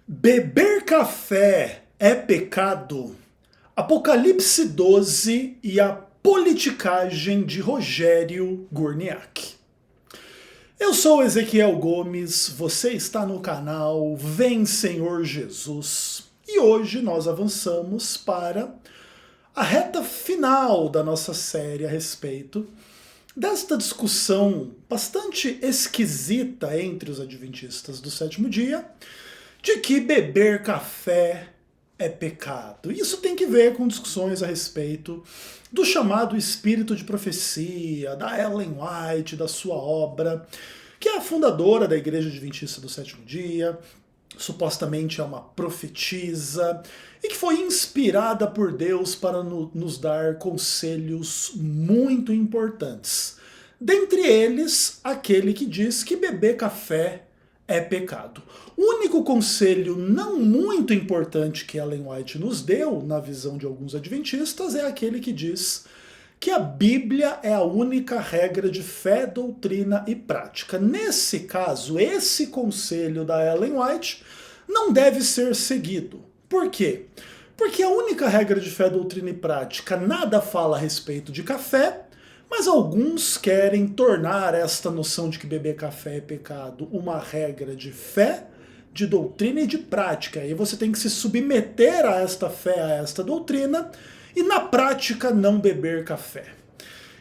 Beber café é pecado? Apocalipse 12 e a politicagem de Rogério Gurniak. Eu sou Ezequiel Gomes, você está no canal Vem Senhor Jesus e hoje nós avançamos para a reta final da nossa série a respeito desta discussão bastante esquisita entre os adventistas do sétimo dia de que beber café é pecado. Isso tem que ver com discussões a respeito do chamado espírito de profecia, da Ellen White, da sua obra, que é a fundadora da Igreja Adventista do Sétimo Dia, supostamente é uma profetisa, e que foi inspirada por Deus para nos dar conselhos muito importantes. Dentre eles, aquele que diz que beber café é pecado. O único conselho não muito importante que Ellen White nos deu, na visão de alguns adventistas, é aquele que diz que a Bíblia é a única regra de fé, doutrina e prática. Nesse caso, esse conselho da Ellen White não deve ser seguido. Por quê? Porque a única regra de fé, doutrina e prática nada fala a respeito de café, mas alguns querem tornar esta noção de que beber café é pecado uma regra de fé, de doutrina e de prática. E você tem que se submeter a esta fé, a esta doutrina, e na prática não beber café.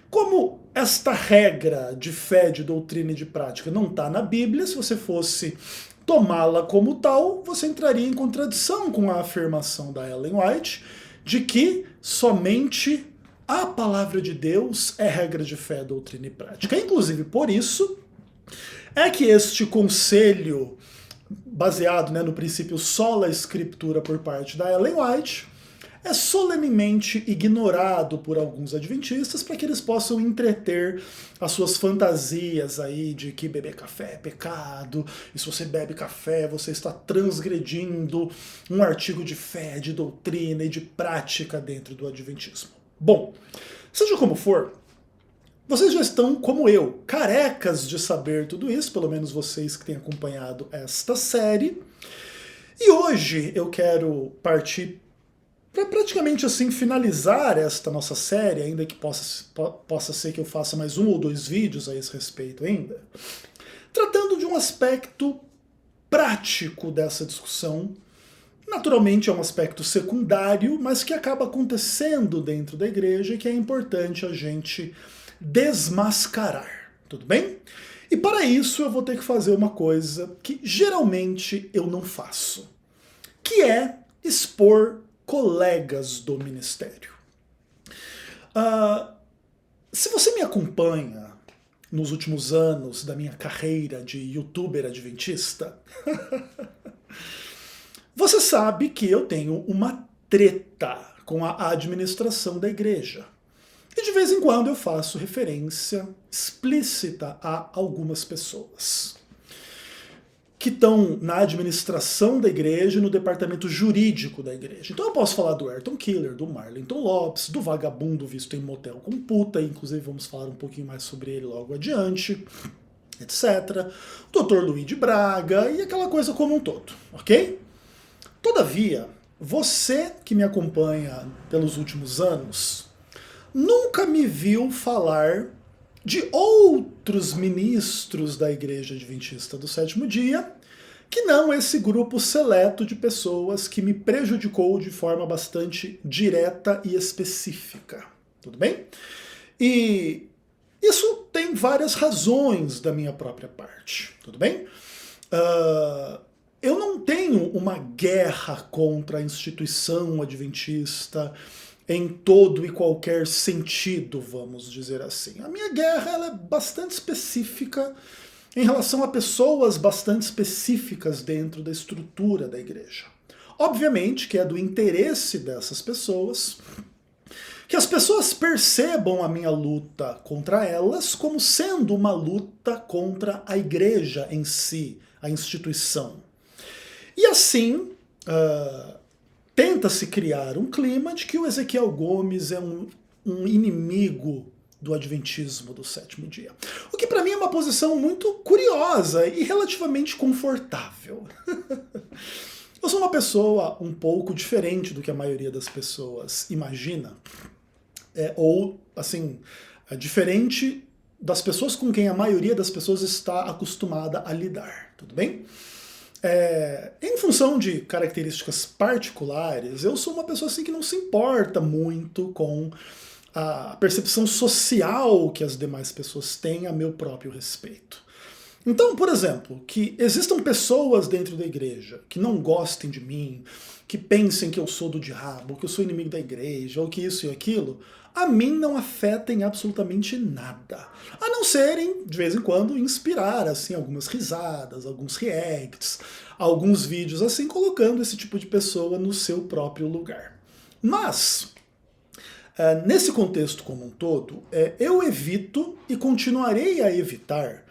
Como esta regra de fé, de doutrina e de prática não está na Bíblia, se você fosse tomá-la como tal, você entraria em contradição com a afirmação da Ellen White de que somente a palavra de Deus é regra de fé, doutrina e prática. Inclusive por isso é que este conselho, baseado no princípio sola escritura por parte da Ellen White, é solenemente ignorado por alguns adventistas para que eles possam entreter as suas fantasias aí de que beber café é pecado, e se você bebe café você está transgredindo um artigo de fé, de doutrina e de prática dentro do adventismo. Bom, seja como for, vocês já estão, como eu, carecas de saber tudo isso, pelo menos vocês que têm acompanhado esta série. E hoje eu quero partir para praticamente assim finalizar esta nossa série, ainda que possa ser que eu faça mais um ou dois vídeos a esse respeito ainda, tratando de um aspecto prático dessa discussão. Naturalmente é um aspecto secundário, mas que acaba acontecendo dentro da igreja e que é importante a gente desmascarar, tudo bem? E para isso eu vou ter que fazer uma coisa que geralmente eu não faço, que é expor colegas do ministério. Se você me acompanha nos últimos anos da minha carreira de youtuber adventista, você sabe que eu tenho uma treta com a administração da igreja. E de vez em quando eu faço referência explícita a algumas pessoas que estão na administração da igreja e no departamento jurídico da igreja. Então eu posso falar do Ayrton Killer, do Marlington Lopes, do vagabundo visto em motel com puta, inclusive vamos falar um pouquinho mais sobre ele logo adiante, etc. Dr. Luiz de Braga e aquela coisa como um todo, ok? Todavia, você que me acompanha pelos últimos anos nunca me viu falar de outros ministros da Igreja Adventista do Sétimo Dia, que não esse grupo seleto de pessoas que me prejudicou de forma bastante direta e específica. Tudo bem? E isso tem várias razões da minha própria parte. Tudo bem? Eu não tenho uma guerra contra a instituição adventista em todo e qualquer sentido, vamos dizer assim. A minha guerra ela é bastante específica em relação a pessoas bastante específicas dentro da estrutura da igreja. Obviamente que é do interesse dessas pessoas que as pessoas percebam a minha luta contra elas como sendo uma luta contra a igreja em si, a instituição. E assim, tenta-se criar um clima de que o Ezequiel Gomes é um inimigo do adventismo do sétimo dia. O que para mim é uma posição muito curiosa e relativamente confortável. Eu sou uma pessoa um pouco diferente do que a maioria das pessoas imagina, ou, assim, diferente das pessoas com quem a maioria das pessoas está acostumada a lidar, tudo bem? Em função de características particulares, eu sou uma pessoa assim que não se importa muito com a percepção social que as demais pessoas têm a meu próprio respeito. Então, por exemplo, que existam pessoas dentro da igreja que não gostem de mim, que pensem que eu sou do diabo, que eu sou inimigo da igreja, ou que isso e aquilo, a mim não afeta em absolutamente nada. A não serem, de vez em quando, inspirar assim, algumas risadas, alguns reacts, alguns vídeos assim, colocando esse tipo de pessoa no seu próprio lugar. Mas, nesse contexto como um todo, eu evito e continuarei a evitar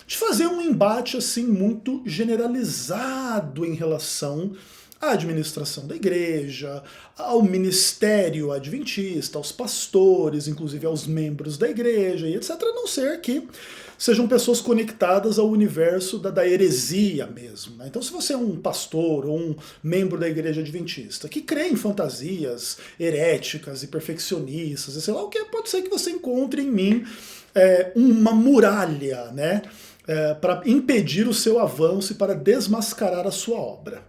de fazer um embate assim muito generalizado em relação à administração da igreja, ao ministério adventista, aos pastores, inclusive aos membros da igreja e etc., a não ser que sejam pessoas conectadas ao universo da heresia mesmo. Né? Então, se você é um pastor ou um membro da igreja adventista que crê em fantasias heréticas e perfeccionistas, e sei lá o que, pode ser que você encontre em mim uma muralha, né? Para impedir o seu avanço e para desmascarar a sua obra.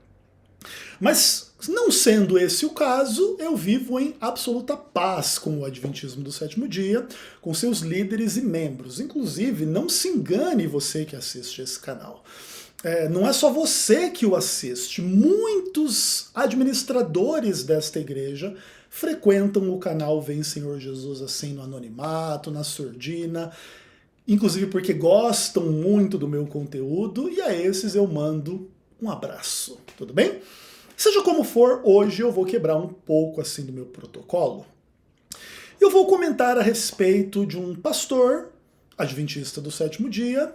Mas, não sendo esse o caso, eu vivo em absoluta paz com o Adventismo do Sétimo Dia, com seus líderes e membros. Inclusive, não se engane você que assiste esse canal. Não é só você que o assiste. Muitos administradores desta igreja frequentam o canal Vem Senhor Jesus assim no anonimato, na surdina, inclusive porque gostam muito do meu conteúdo, e a esses eu mando um abraço, tudo bem? Seja como for, hoje eu vou quebrar um pouco assim do meu protocolo. Eu vou comentar a respeito de um pastor adventista do sétimo dia,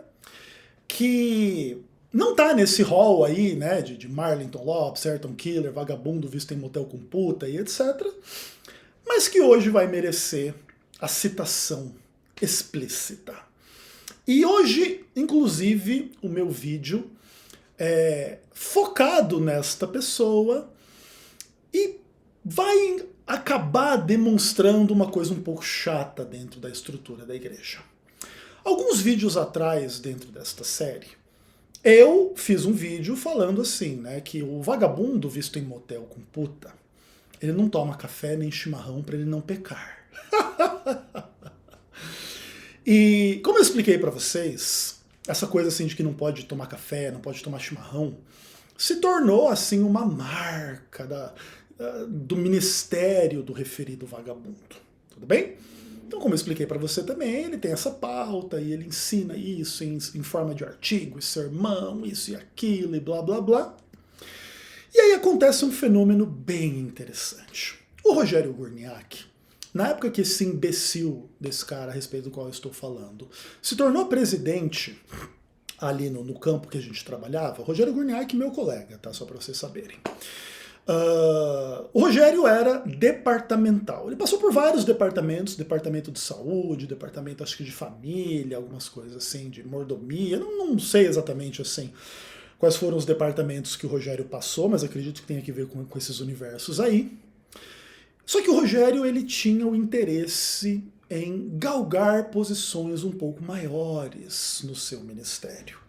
que não tá nesse hall aí, né, de Marlington Lopes, Ayrton Killer, vagabundo visto em motel com puta e etc., mas que hoje vai merecer a citação explícita. E hoje, inclusive, o meu vídeo é focado nesta pessoa e vai acabar demonstrando uma coisa um pouco chata dentro da estrutura da igreja. Alguns vídeos atrás, dentro desta série, eu fiz um vídeo falando assim, né, que o vagabundo visto em motel com puta, ele não toma café nem chimarrão para ele não pecar. E como eu expliquei para vocês, essa coisa assim de que não pode tomar café, não pode tomar chimarrão, se tornou assim uma marca do ministério do referido vagabundo. Tudo bem? Então, como eu expliquei para você também, ele tem essa pauta e ele ensina isso em forma de artigo, sermão, isso e aquilo e blá blá blá. E aí acontece um fenômeno bem interessante. O Rogério Gurniak, na época que esse imbecil desse cara, a respeito do qual eu estou falando, se tornou presidente ali no campo que a gente trabalhava, Rogério Gurniak, meu colega, tá? Só para vocês saberem. O Rogério era departamental. Ele passou por vários departamentos, departamento de saúde, departamento acho que de família, algumas coisas assim, de mordomia, não sei exatamente assim quais foram os departamentos que o Rogério passou, mas acredito que tenha que ver com esses universos aí. Só que o Rogério ele tinha o interesse em galgar posições um pouco maiores no seu ministério.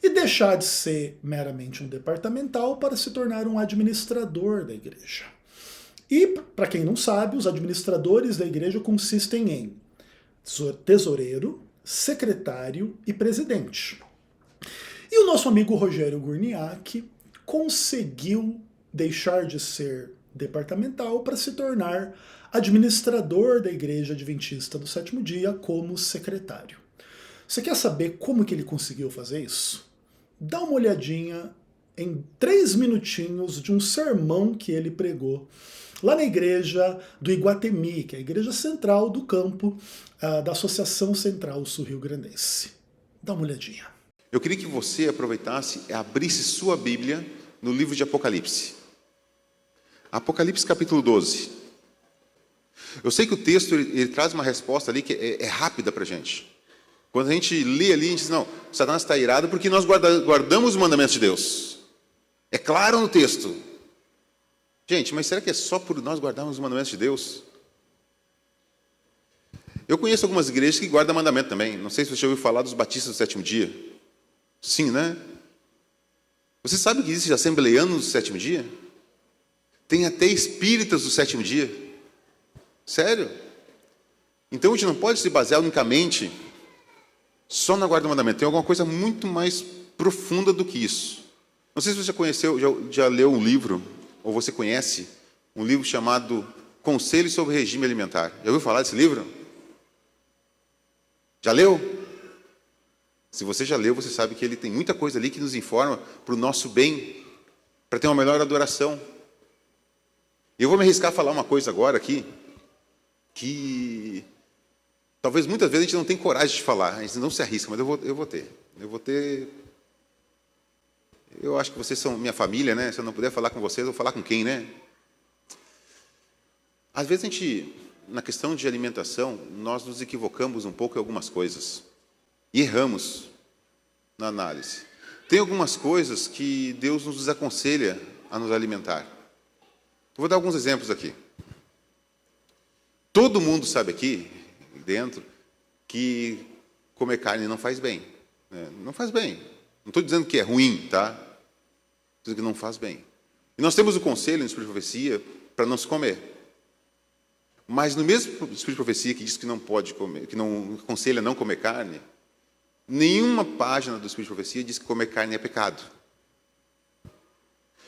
E deixar de ser meramente um departamental para se tornar um administrador da igreja. E, para quem não sabe, os administradores da igreja consistem em tesoureiro, secretário e presidente. E o nosso amigo Rogério Gurniak conseguiu deixar de ser departamental para se tornar administrador da igreja adventista do sétimo dia como secretário. Você quer saber como que ele conseguiu fazer isso? Dá uma olhadinha em 3 minutinhos de um sermão que ele pregou lá na igreja do Iguatemi, que é a igreja central do campo da Associação Central Sul-Rio-Grandense. Dá uma olhadinha. Eu queria que você aproveitasse e abrisse sua Bíblia no livro de Apocalipse. Apocalipse capítulo 12. Eu sei que o texto ele traz uma resposta ali que é rápida para a gente. Quando a gente lê ali, a gente diz, não, Satanás está irado porque nós guardamos os mandamentos de Deus. É claro no texto. Gente, mas será que é só por nós guardarmos os mandamentos de Deus? Eu conheço algumas igrejas que guardam mandamento também. Não sei se você já ouviu falar dos batistas do sétimo dia. Sim, né? Você sabe que existe assembleianos do sétimo dia? Tem até espíritas do sétimo dia. Sério? Então a gente não pode se basear unicamente só na guarda do mandamento. Tem alguma coisa muito mais profunda do que isso. Não sei se você já conheceu, já leu um livro, ou você conhece, um livro chamado Conselhos sobre Regime Alimentar. Já ouviu falar desse livro? Já leu? Se você já leu, você sabe que ele tem muita coisa ali que nos informa para o nosso bem, para ter uma melhor adoração. E eu vou me arriscar a falar uma coisa agora aqui, que talvez muitas vezes a gente não tem coragem de falar, a gente não se arrisca, mas eu vou ter. Eu acho que vocês são minha família, né? Se eu não puder falar com vocês, eu vou falar com quem, né? Às vezes a gente, na questão de alimentação, nós nos equivocamos um pouco em algumas coisas. E erramos na análise. Tem algumas coisas que Deus nos desaconselha a nos alimentar. Eu vou dar alguns exemplos aqui. Todo mundo sabe aqui, dentro, que comer carne não faz bem. Né? Não faz bem. Não estou dizendo que é ruim, tá? Estou dizendo que não faz bem. E nós temos o conselho no Espírito de Profecia para não se comer. Mas no mesmo Espírito de Profecia que diz que não pode comer, que não aconselha não comer carne, nenhuma página do Espírito de Profecia diz que comer carne é pecado.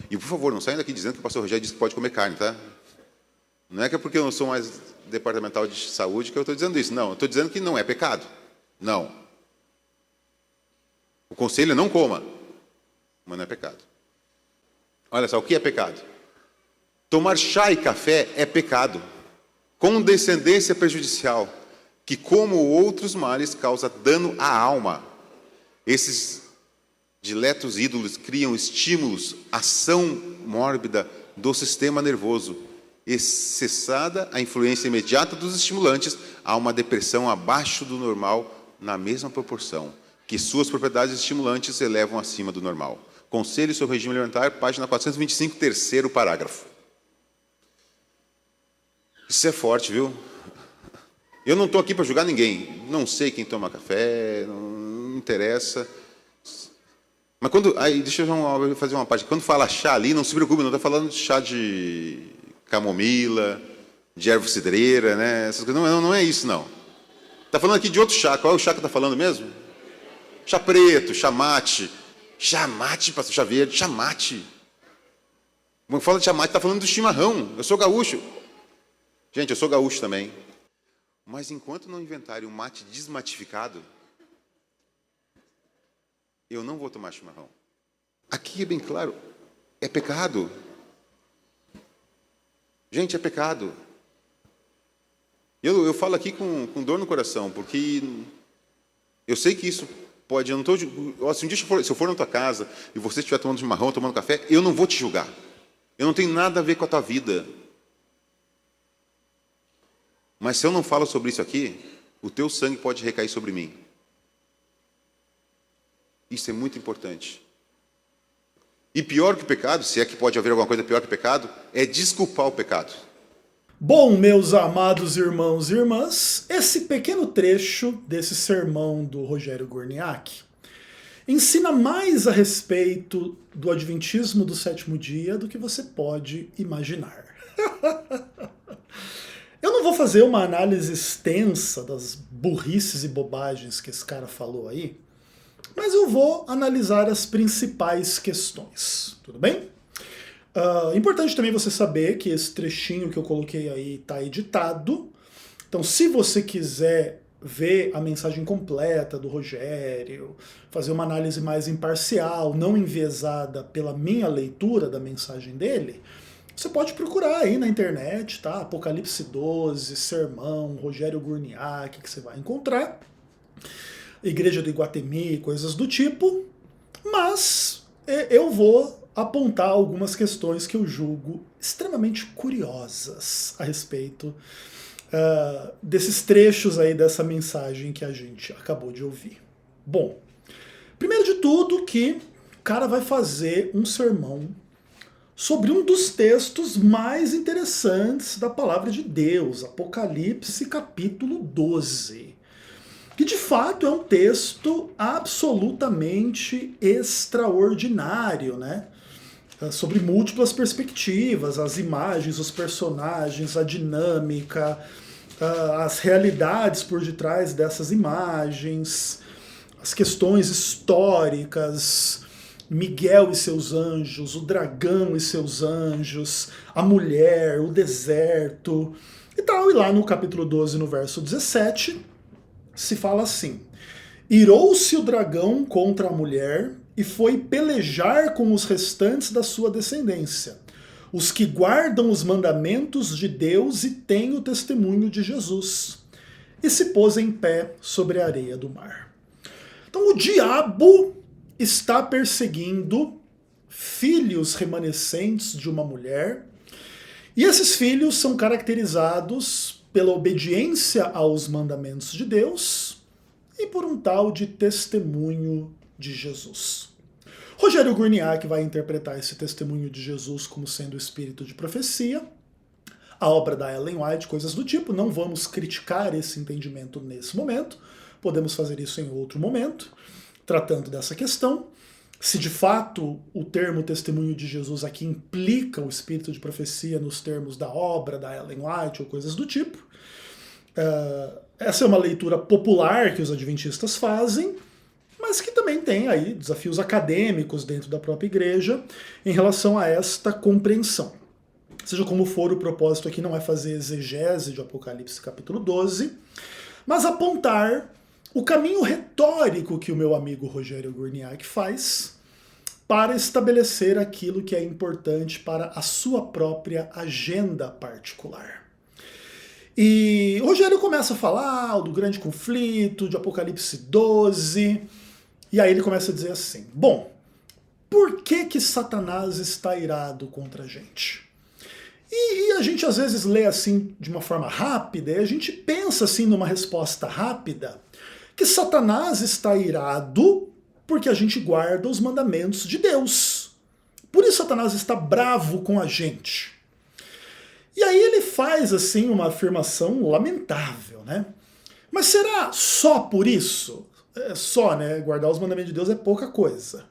E, por favor, não saiam daqui dizendo que o pastor Rogério disse que pode comer carne, tá? Não é que é porque eu não sou mais departamental de saúde que eu estou dizendo isso. Não, eu estou dizendo que não é pecado. Não. O conselho é não coma, mas não é pecado. Olha só, o que é pecado? Tomar chá e café é pecado. Com descendência prejudicial, que, como outros males, causa dano à alma. Esses diletos ídolos criam estímulos, ação mórbida do sistema nervoso. E cessada a influência imediata dos estimulantes, há uma depressão abaixo do normal na mesma proporção, que suas propriedades estimulantes elevam acima do normal. Conselho sobre o regime alimentar, página 425, terceiro parágrafo. Isso é forte, viu? Eu não estou aqui para julgar ninguém. Não sei quem toma café, não interessa. Mas quando... Aí, deixa eu fazer uma parte. Quando fala chá ali, não se preocupe, não está falando de chá de camomila, de erva cidreira, né? Essas coisas. Não é isso, não. Está falando aqui de outro chá. Qual é o chá que está falando mesmo? Chá preto, chá mate. Chá mate, pastor, chá verde, chá mate. Quando fala de chá mate, está falando do chimarrão. Eu sou gaúcho. Gente, eu sou gaúcho também. Mas enquanto não inventarem um mate desmatificado, eu não vou tomar chimarrão. Aqui é bem claro, é pecado. Gente, é pecado. Eu falo aqui com dor no coração, porque eu sei que isso pode... Eu não tô, assim, um dia se eu for na tua casa e você estiver tomando chimarrão, tomando café, eu não vou te julgar. Eu não tenho nada a ver com a tua vida. Mas se eu não falo sobre isso aqui, o teu sangue pode recair sobre mim. Isso é muito importante. E pior que o pecado, se é que pode haver alguma coisa pior que o pecado, é desculpar o pecado. Bom, meus amados irmãos e irmãs, esse pequeno trecho desse sermão do Rogério Gorniak ensina mais a respeito do adventismo do sétimo dia do que você pode imaginar. Eu não vou fazer uma análise extensa das burrices e bobagens que esse cara falou aí, mas eu vou analisar as principais questões, tudo bem? Importante também você saber que esse trechinho que eu coloquei aí está editado, então se você quiser ver a mensagem completa do Rogério, fazer uma análise mais imparcial, não enviesada pela minha leitura da mensagem dele, você pode procurar aí na internet, tá? Apocalipse 12, sermão, Rogério Gorniak, que você vai encontrar. Igreja do Iguatemi, coisas do tipo. Mas eu vou apontar algumas questões que eu julgo extremamente curiosas a respeito desses trechos aí dessa mensagem que a gente acabou de ouvir. Bom, primeiro de tudo que cara vai fazer um sermão sobre um dos textos mais interessantes da palavra de Deus, Apocalipse capítulo 12. Que de fato é um texto absolutamente extraordinário, né? Sobre múltiplas perspectivas, as imagens, os personagens, a dinâmica, as realidades por detrás dessas imagens, as questões históricas, Miguel e seus anjos, o dragão e seus anjos, a mulher, o deserto e tal. E lá no capítulo 12, no verso 17, se fala assim: irou-se o dragão contra a mulher e foi pelejar com os restantes da sua descendência, os que guardam os mandamentos de Deus e têm o testemunho de Jesus, e se pôs em pé sobre a areia do mar. Então o diabo está perseguindo filhos remanescentes de uma mulher, e esses filhos são caracterizados pela obediência aos mandamentos de Deus e por um tal de testemunho de Jesus. Rogério Gurniak vai interpretar esse testemunho de Jesus como sendo o espírito de profecia, a obra da Ellen White, coisas do tipo. Não vamos criticar esse entendimento nesse momento, podemos fazer isso em outro momento, tratando dessa questão. Se de fato o termo testemunho de Jesus aqui implica o espírito de profecia nos termos da obra da Ellen White ou coisas do tipo. Essa é uma leitura popular que os adventistas fazem, mas que também tem aí desafios acadêmicos dentro da própria igreja em relação a esta compreensão. Seja como for, o propósito aqui não é fazer exegese de Apocalipse capítulo 12, mas apontar o caminho retórico que o meu amigo Rogério Gurniak faz para estabelecer aquilo que é importante para a sua própria agenda particular. E o Rogério começa a falar do grande conflito, de Apocalipse 12, e aí ele começa a dizer assim: bom, por que Satanás está irado contra a gente? E a gente às vezes lê assim de uma forma rápida, e a gente pensa assim numa resposta rápida, que Satanás está irado porque a gente guarda os mandamentos de Deus. Por isso Satanás está bravo com a gente. E aí ele faz assim uma afirmação lamentável, né? Mas será só por isso? É só, né? Guardar os mandamentos de Deus é pouca coisa.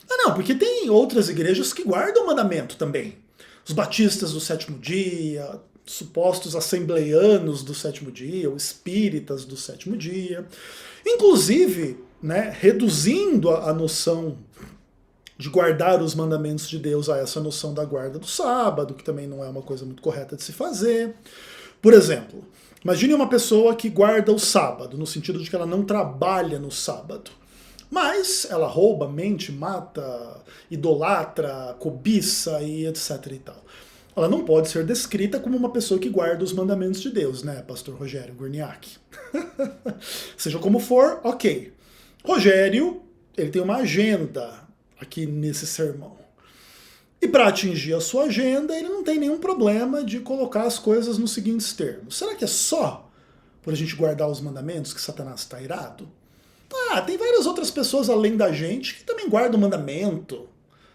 Ah, não, porque tem outras igrejas que guardam o mandamento também. Os batistas do sétimo dia, supostos assembleianos do sétimo dia, ou espíritas do sétimo dia. Inclusive, né, reduzindo a noção de guardar os mandamentos de Deus a essa noção da guarda do sábado, que também não é uma coisa muito correta de se fazer. Por exemplo, imagine uma pessoa que guarda o sábado, no sentido de que ela não trabalha no sábado. Mas ela rouba, mente, mata, idolatra, cobiça e etc e tal. Ela não pode ser descrita como uma pessoa que guarda os mandamentos de Deus, né, pastor Rogério Gurniak? Seja como for, ok. Rogério, ele tem uma agenda aqui nesse sermão. E para atingir a sua agenda, ele não tem nenhum problema de colocar as coisas nos seguintes termos. Será que é só por a gente guardar os mandamentos que Satanás está irado? Ah, tem várias outras pessoas além da gente que também guardam o mandamento,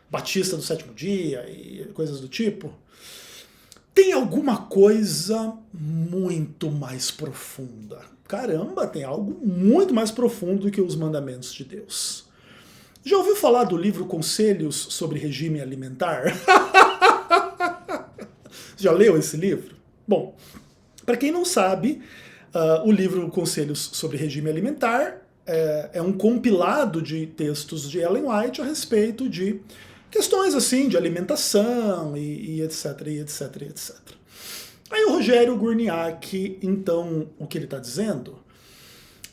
batista do sétimo dia e coisas do tipo. Tem alguma coisa muito mais profunda. Caramba, tem algo muito mais profundo do que os mandamentos de Deus. Já ouviu falar do livro Conselhos sobre Regime Alimentar? Já leu esse livro? Bom, para quem não sabe, o livro Conselhos sobre Regime Alimentar é um compilado de textos de Ellen White a respeito de questões assim de alimentação e etc, e etc, e etc. Aí o Rogério Gurniak, então, o que ele está dizendo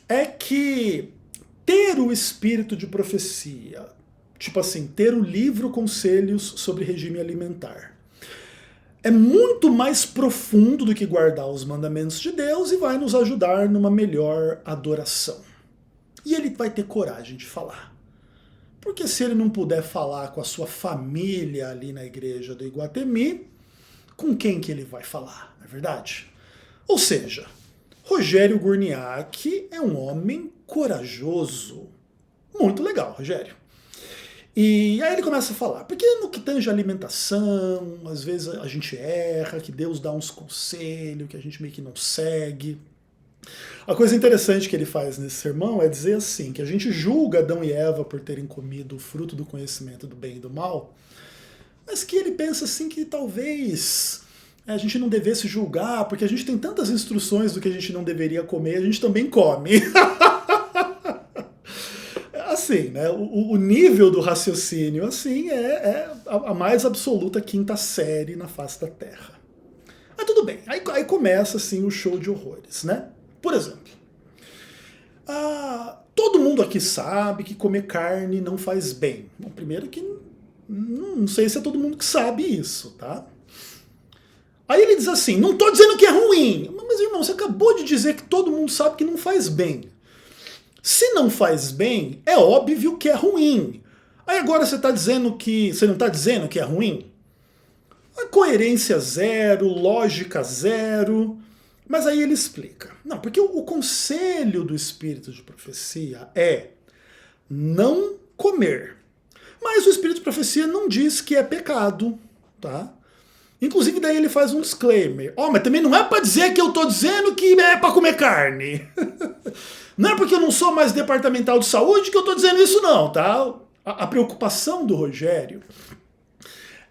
é que ter o espírito de profecia, tipo assim, ter o livro Conselhos sobre Regime Alimentar, é muito mais profundo do que guardar os mandamentos de Deus e vai nos ajudar numa melhor adoração. E ele vai ter coragem de falar. Porque se ele não puder falar com a sua família ali na igreja do Iguatemi, com quem que ele vai falar, não é verdade? Ou seja, Rogério Gurniak é um homem corajoso. Muito legal, Rogério. E aí ele começa a falar, porque no que tange a alimentação, às vezes a gente erra, que Deus dá uns conselhos, que a gente meio que não segue. A coisa interessante que ele faz nesse sermão é dizer assim, que a gente julga Adão e Eva por terem comido o fruto do conhecimento do bem e do mal, mas que ele pensa assim que talvez a gente não devesse julgar, porque a gente tem tantas instruções do que a gente não deveria comer, a gente também come. Assim, né? O nível do raciocínio assim é a mais absoluta quinta série na face da Terra. Mas tudo bem, aí começa assim o show de horrores, né? Por exemplo, todo mundo aqui sabe que comer carne não faz bem. Bom, primeiro que não sei se é todo mundo que sabe isso, tá? Aí ele diz assim, não estou dizendo que é ruim. Mas irmão, você acabou de dizer que todo mundo sabe que não faz bem. Se não faz bem, é óbvio que é ruim. Aí agora você está dizendo que... Você não está dizendo que é ruim? A coerência zero, lógica zero... Mas aí ele explica. Não, porque o conselho do espírito de profecia é não comer. Mas o espírito de profecia não diz que é pecado, tá? Inclusive daí ele faz um disclaimer. Mas também não é para dizer que eu tô dizendo que é para comer carne. Não é porque eu não sou mais departamental de saúde que eu tô dizendo isso não, tá? A preocupação do Rogério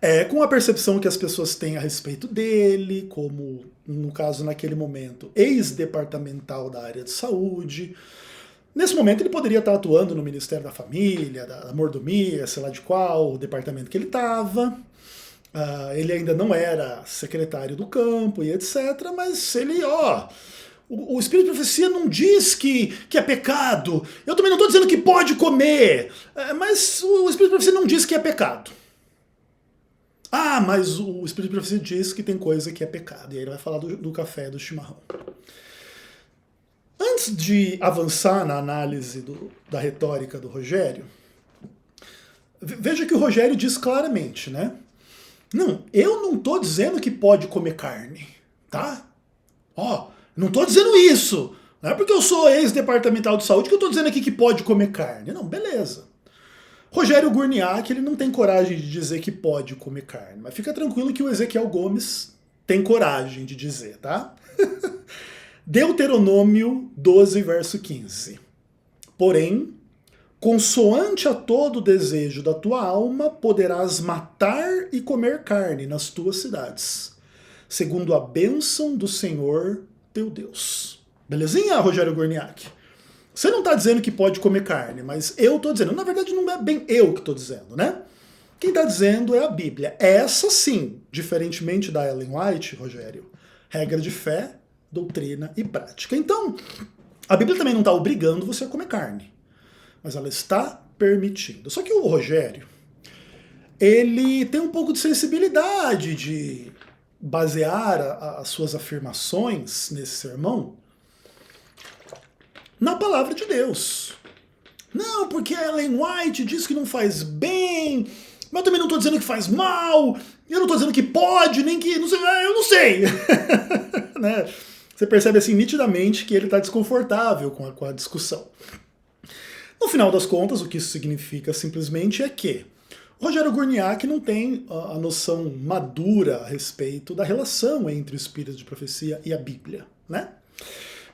é com a percepção que as pessoas têm a respeito dele, como, no caso, naquele momento, ex-departamental da área de saúde. Nesse momento ele poderia estar atuando no Ministério da Família, da Mordomia, sei lá de qual departamento que ele estava. Ele ainda não era secretário do campo e etc. Mas ele, o Espírito de Profecia não diz que é pecado. Eu também não estou dizendo que pode comer. Mas o Espírito de Profecia não diz que é pecado. Mas o Espírito de Profecia diz que tem coisa que é pecado. E aí ele vai falar do café, do chimarrão. Antes de avançar na análise da retórica do Rogério, veja que o Rogério diz claramente, né? Não, eu não estou dizendo que pode comer carne, tá? Não estou dizendo isso. Não é porque eu sou ex-departamental de saúde que eu estou dizendo aqui que pode comer carne. Não, beleza. Rogério Gurniak, ele não tem coragem de dizer que pode comer carne, mas fica tranquilo que o Ezequiel Gomes tem coragem de dizer, tá? Deuteronômio 12, verso 15. Porém, consoante a todo desejo da tua alma, poderás matar e comer carne nas tuas cidades, segundo a bênção do Senhor teu Deus. Belezinha, Rogério Gurniak? Você não está dizendo que pode comer carne, mas eu estou dizendo. Na verdade, não é bem eu que estou dizendo, né? Quem está dizendo é a Bíblia. Essa sim, diferentemente da Ellen White, Rogério, regra de fé, doutrina e prática. Então, a Bíblia também não está obrigando você a comer carne, mas ela está permitindo. Só que o Rogério, ele tem um pouco de sensibilidade de basear as suas afirmações nesse sermão na palavra de Deus. Não, porque a Ellen White diz que não faz bem, mas eu também não estou dizendo que faz mal, eu não estou dizendo que pode, nem que... Não sei, eu não sei. Né? Você percebe assim nitidamente que ele está desconfortável com a discussão. No final das contas, o que isso significa simplesmente é que Rogério Gurniak não tem a noção madura a respeito da relação entre o espírito de profecia e a Bíblia, né?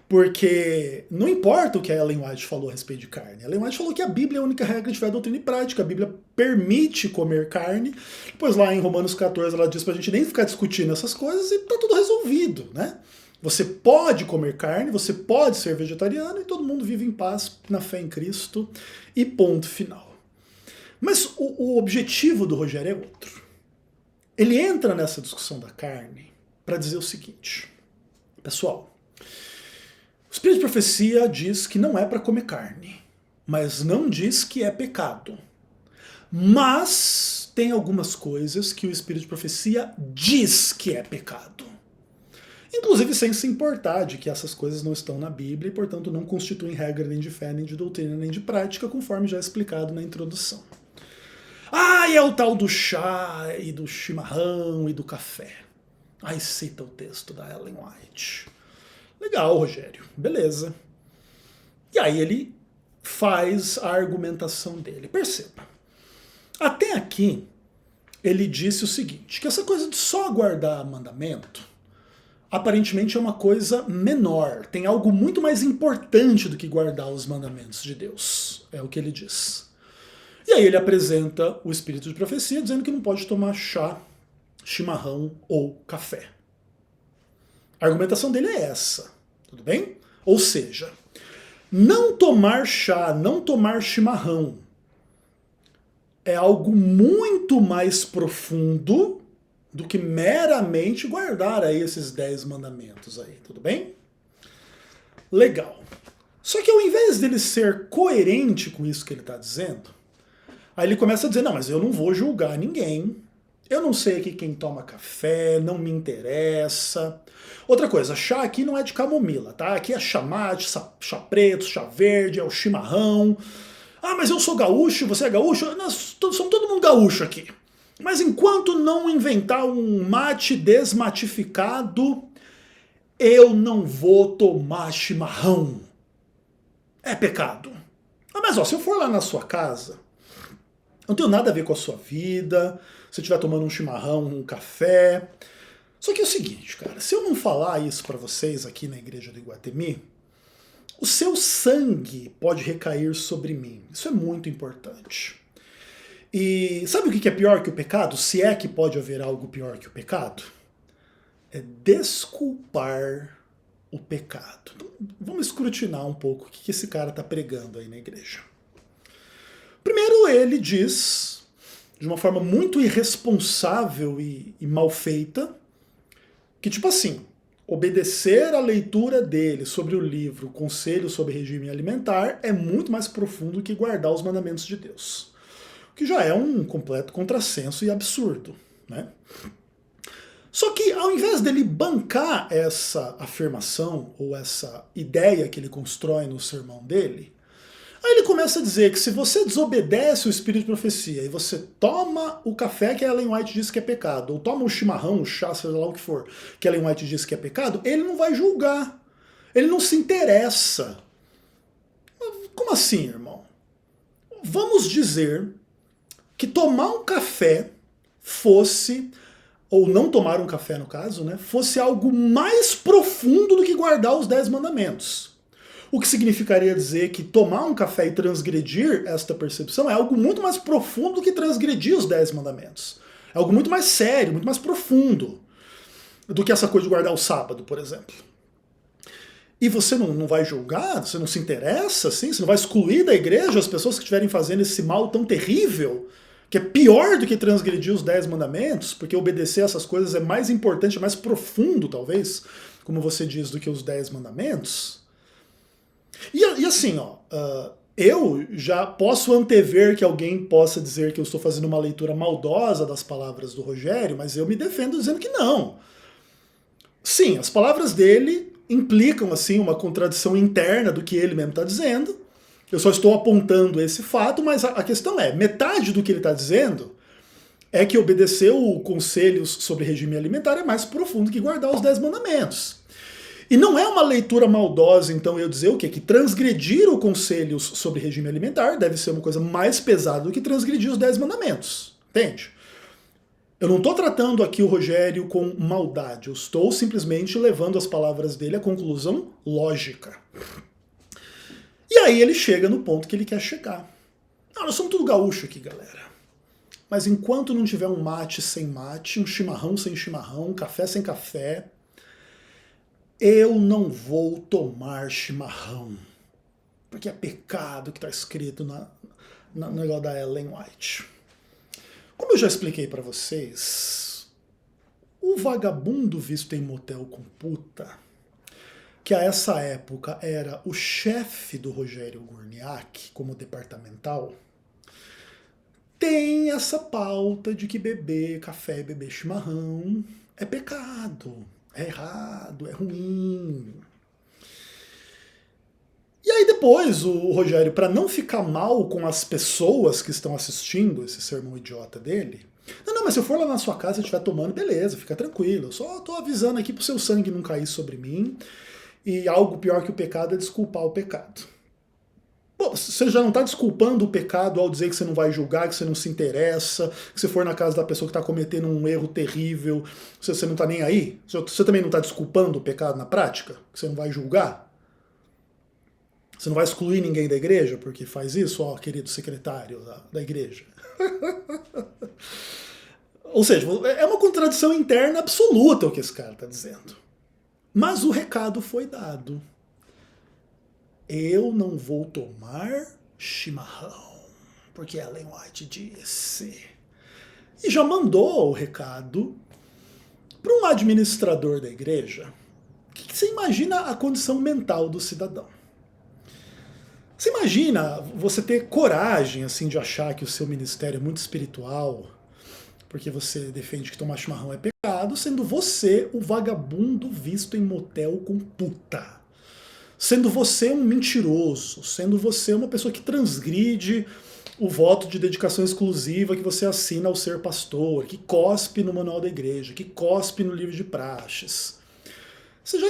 Porque não importa o que a Ellen White falou a respeito de carne. A Ellen White falou que a Bíblia é a única regra de fé, doutrina e prática. A Bíblia permite comer carne. Pois lá em Romanos 14 ela diz pra gente nem ficar discutindo essas coisas e tá tudo resolvido, né? Você pode comer carne, você pode ser vegetariano e todo mundo vive em paz na fé em Cristo e ponto final. Mas o objetivo do Rogério é outro. Ele entra nessa discussão da carne para dizer o seguinte. Pessoal, o Espírito de Profecia diz que não é para comer carne, mas não diz que é pecado. Mas tem algumas coisas que o Espírito de Profecia diz que é pecado. Inclusive sem se importar de que essas coisas não estão na Bíblia e, portanto, não constituem regra nem de fé, nem de doutrina, nem de prática, conforme já explicado na introdução. E é o tal do chá, e do chimarrão, e do café. Aí cita o texto da Ellen White. Legal, Rogério, beleza. E aí ele faz a argumentação dele. Perceba, Até aqui, ele disse o seguinte, que essa coisa de só guardar mandamento, aparentemente é uma coisa menor, tem algo muito mais importante do que guardar os mandamentos de Deus, é o que ele diz. E aí ele apresenta o espírito de profecia, dizendo que não pode tomar chá, chimarrão ou café. A argumentação dele é essa, tudo bem? Ou seja, não tomar chá, não tomar chimarrão é algo muito mais profundo do que meramente guardar aí esses 10 mandamentos aí, tudo bem? Legal. Só que ao invés dele ser coerente com isso que ele está dizendo, aí ele começa a dizer, não, mas eu não vou julgar ninguém, eu não sei aqui quem toma café, não me interessa. Outra coisa, chá aqui não é de camomila, tá? Aqui é chá mate, chá preto, chá verde, é o chimarrão. Ah, mas eu sou gaúcho, você é gaúcho? Nós somos todo mundo gaúcho aqui. Mas enquanto não inventar um mate desmatificado, eu não vou tomar chimarrão. É pecado. Ah, mas ó, se eu for lá na sua casa, não tenho nada a ver com a sua vida, se eu estiver tomando um chimarrão, um café. Só que é o seguinte, cara, se eu não falar isso para vocês aqui na igreja do Iguatemi, o seu sangue pode recair sobre mim. Isso é muito importante. E sabe o que é pior que o pecado? Se é que pode haver algo pior que o pecado? É desculpar o pecado. Então, vamos escrutinar um pouco o que esse cara está pregando aí na igreja. Primeiro, ele diz, de uma forma muito irresponsável e mal feita, que tipo assim, obedecer a leitura dele sobre o livro Conselho sobre Regime Alimentar é muito mais profundo que guardar os mandamentos de Deus. O que já é um completo contrassenso e absurdo, né? Só que ao invés dele bancar essa afirmação ou essa ideia que ele constrói no sermão dele, aí ele começa a dizer que se você desobedece o espírito de profecia e você toma o café que a Ellen White diz que é pecado, ou toma o chimarrão, o chá, seja lá o que for, que a Ellen White diz que é pecado, ele não vai julgar. Ele não se interessa. Como assim, irmão? Vamos dizer que tomar um café fosse, ou não tomar um café no caso, né, fosse algo mais profundo do que guardar os 10 mandamentos. O que significaria dizer que tomar um café e transgredir esta percepção é algo muito mais profundo do que transgredir os 10 mandamentos. É algo muito mais sério, muito mais profundo do que essa coisa de guardar o sábado, por exemplo. E você não vai julgar? Você não se interessa? Assim? Você não vai excluir da igreja as pessoas que estiverem fazendo esse mal tão terrível, que é pior do que transgredir os 10 mandamentos, porque obedecer essas coisas é mais importante, é mais profundo, talvez, como você diz, do que os 10 mandamentos? E assim, ó, eu já posso antever que alguém possa dizer que eu estou fazendo uma leitura maldosa das palavras do Rogério, mas eu me defendo dizendo que não. Sim, as palavras dele implicam assim uma contradição interna do que ele mesmo está dizendo. Eu só estou apontando esse fato, mas a questão é, metade do que ele está dizendo é que obedecer o conselhos sobre regime alimentar é mais profundo que guardar os 10 mandamentos. E não é uma leitura maldosa, então, eu dizer o quê? Que transgredir o conselhos sobre regime alimentar deve ser uma coisa mais pesada do que transgredir os 10 mandamentos. Entende? Eu não estou tratando aqui o Rogério com maldade, eu estou simplesmente levando as palavras dele à conclusão lógica. E aí ele chega no ponto que ele quer chegar. Não, nós somos tudo gaúcho aqui, galera. Mas enquanto não tiver um mate sem mate, um chimarrão sem chimarrão, um café sem café, eu não vou tomar chimarrão. Porque é pecado que está escrito no negócio da Ellen White. Como eu já expliquei para vocês, o vagabundo visto em motel com puta, que a essa época era o chefe do Rogério Gurniak como departamental, tem essa pauta de que beber café e beber chimarrão é pecado, é errado, é ruim. E aí depois o Rogério, para não ficar mal com as pessoas que estão assistindo esse sermão idiota dele, não, mas se eu for lá na sua casa e estiver tomando, beleza, fica tranquilo, eu só tô avisando aqui pro seu sangue não cair sobre mim, e algo pior que o pecado é desculpar o pecado. Pô, você já não está desculpando o pecado ao dizer que você não vai julgar, que você não se interessa, que você for na casa da pessoa que está cometendo um erro terrível, você não está nem aí? Você também não está desculpando o pecado na prática? Que você não vai julgar? Você não vai excluir ninguém da igreja porque faz isso, ó, querido secretário da igreja? Ou seja, é uma contradição interna absoluta o que esse cara está dizendo. Mas o recado foi dado. Eu não vou tomar chimarrão, porque Ellen White disse. E já mandou o recado para um administrador da igreja. O que você imagina a condição mental do cidadão? Você imagina você ter coragem assim de achar que o seu ministério é muito espiritual, porque você defende que tomar chimarrão é pecado, sendo você o vagabundo visto em motel com puta. Sendo você um mentiroso, sendo você uma pessoa que transgride o voto de dedicação exclusiva que você assina ao ser pastor, que cospe no manual da igreja, que cospe no livro de praxes. Você já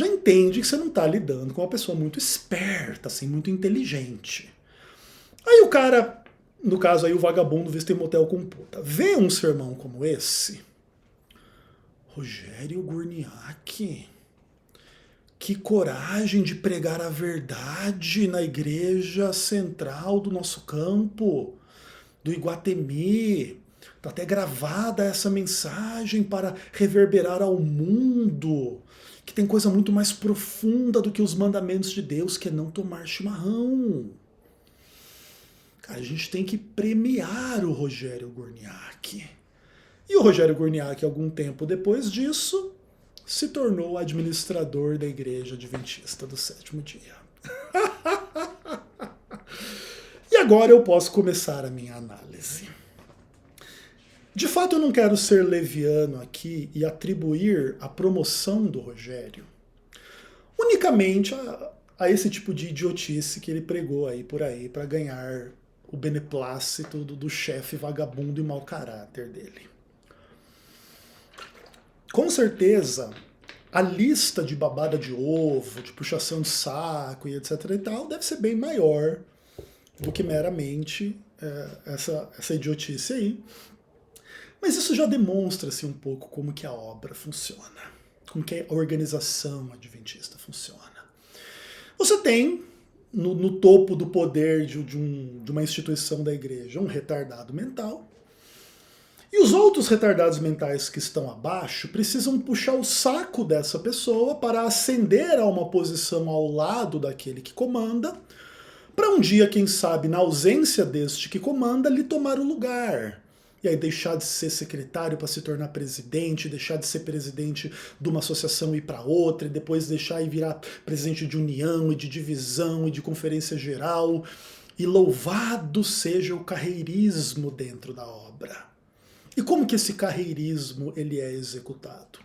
entende que você não está lidando com uma pessoa muito esperta, assim, muito inteligente. Aí o cara, no caso aí o vagabundo visto em motel com puta, vê um sermão como esse, Rogério Gurniak, que coragem de pregar a verdade na igreja central do nosso campo, do Iguatemi. Está até gravada essa mensagem para reverberar ao mundo, que tem coisa muito mais profunda do que os mandamentos de Deus, que é não tomar chimarrão. Cara, a gente tem que premiar o Rogério Gurniak. E o Rogério Gurniak, algum tempo depois disso, se tornou administrador da Igreja Adventista do Sétimo Dia. E agora eu posso começar a minha análise. De fato, eu não quero ser leviano aqui e atribuir a promoção do Rogério unicamente a esse tipo de idiotice que ele pregou aí por aí para ganhar o beneplácito do chefe vagabundo e mau caráter dele. Com certeza, a lista de babada de ovo, de puxação de saco e etc e tal, deve ser bem maior do que meramente essa idiotice aí. Mas isso já demonstra-se um pouco como que a obra funciona, como que a organização adventista funciona. Você tem, no topo do poder de uma instituição da igreja, um retardado mental, e os outros retardados mentais que estão abaixo precisam puxar o saco dessa pessoa para ascender a uma posição ao lado daquele que comanda, para um dia, quem sabe, na ausência deste que comanda, lhe tomar o lugar. E aí deixar de ser secretário para se tornar presidente, deixar de ser presidente de uma associação e ir para outra, e depois deixar e virar presidente de união e de divisão e de conferência geral. E louvado seja o carreirismo dentro da obra. E como que esse carreirismo ele é executado?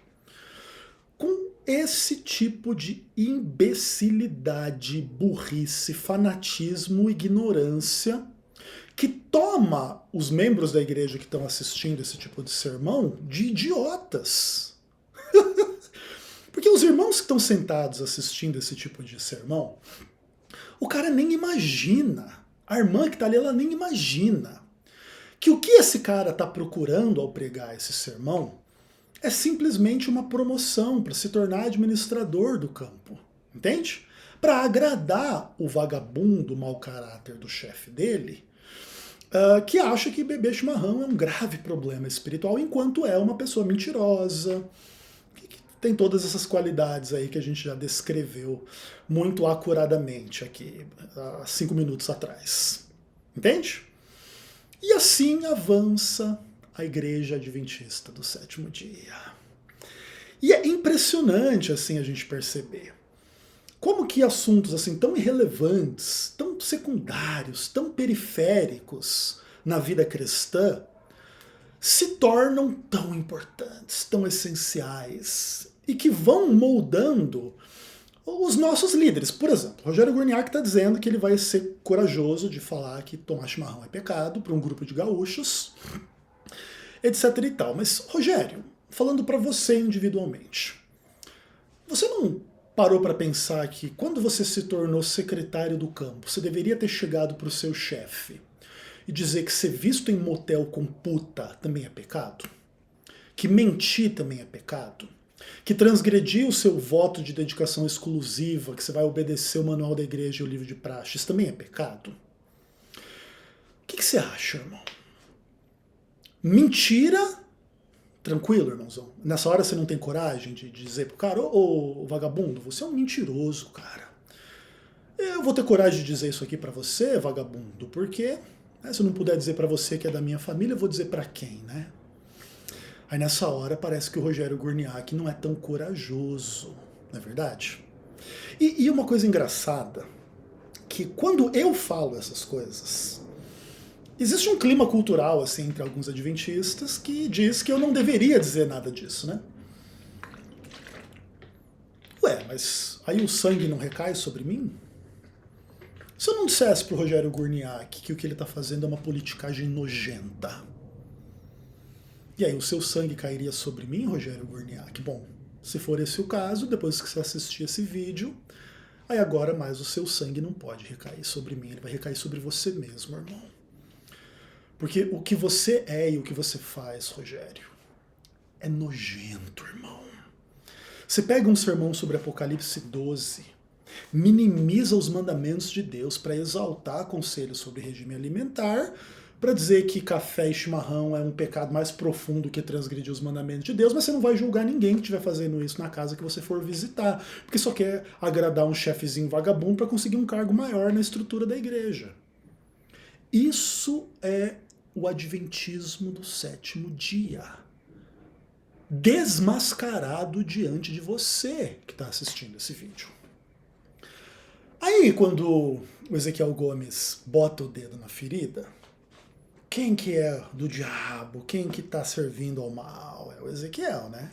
Com esse tipo de imbecilidade, burrice, fanatismo, ignorância, que toma os membros da igreja que estão assistindo esse tipo de sermão de idiotas. Porque os irmãos que estão sentados assistindo esse tipo de sermão, o cara nem imagina, a irmã que está ali, ela nem imagina que o que esse cara está procurando ao pregar esse sermão é simplesmente uma promoção para se tornar administrador do campo, entende? Para agradar o vagabundo, o mau caráter do chefe dele, que acha que beber chimarrão é um grave problema espiritual, enquanto é uma pessoa mentirosa, que tem todas essas qualidades aí que a gente já descreveu muito acuradamente aqui, há 5 minutos atrás. Entende? E assim avança a Igreja Adventista do Sétimo Dia. E é impressionante assim a gente perceber como que assuntos assim tão irrelevantes, tão secundários, tão periféricos na vida cristã se tornam tão importantes, tão essenciais e que vão moldando os nossos líderes. Por exemplo, Rogério Gurniak está dizendo que ele vai ser corajoso de falar que tomar chimarrão é pecado para um grupo de gaúchos, etc e tal. Mas, Rogério, falando para você individualmente, você não parou para pensar que quando você se tornou secretário do campo, você deveria ter chegado para o seu chefe e dizer que ser visto em motel com puta também é pecado? Que mentir também é pecado? Que transgredir o seu voto de dedicação exclusiva, que você vai obedecer o manual da igreja e o livro de praxe, isso também é pecado? O que você acha, irmão? Mentira, tranquilo, irmãozão. Nessa hora você não tem coragem de dizer pro cara, ô vagabundo, você é um mentiroso, cara. Eu vou ter coragem de dizer isso aqui pra você, vagabundo, porque se eu não puder dizer pra você que é da minha família, eu vou dizer pra quem, né? Aí nessa hora parece que o Rogério Gurniak não é tão corajoso, não é verdade? E uma coisa engraçada, que quando eu falo essas coisas, existe um clima cultural assim entre alguns adventistas que diz que eu não deveria dizer nada disso, né? Ué, mas aí o sangue não recai sobre mim? Se eu não dissesse pro Rogério Gurniak que o que ele tá fazendo é uma politicagem nojenta, e aí o seu sangue cairia sobre mim, Rogério Gurniak? Bom, se for esse o caso, depois que você assistir esse vídeo, aí agora mais o seu sangue não pode recair sobre mim, ele vai recair sobre você mesmo, irmão. Porque o que você é e o que você faz, Rogério, é nojento, irmão. Você pega um sermão sobre Apocalipse 12, minimiza os mandamentos de Deus para exaltar conselhos sobre regime alimentar, para dizer que café e chimarrão é um pecado mais profundo que transgredir os mandamentos de Deus, mas você não vai julgar ninguém que estiver fazendo isso na casa que você for visitar, porque só quer agradar um chefezinho vagabundo para conseguir um cargo maior na estrutura da igreja. Isso é o adventismo do sétimo dia, desmascarado diante de você que está assistindo esse vídeo. Aí, quando o Ezequiel Gomes bota o dedo na ferida, quem que é do diabo? Quem que está servindo ao mal? É o Ezequiel, né?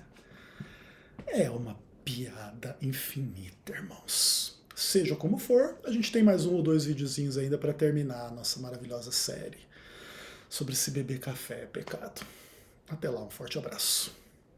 É uma piada infinita, irmãos. Seja como for, a gente tem mais 1 ou 2 videozinhos ainda para terminar a nossa maravilhosa série sobre se beber café é pecado. Até lá, um forte abraço.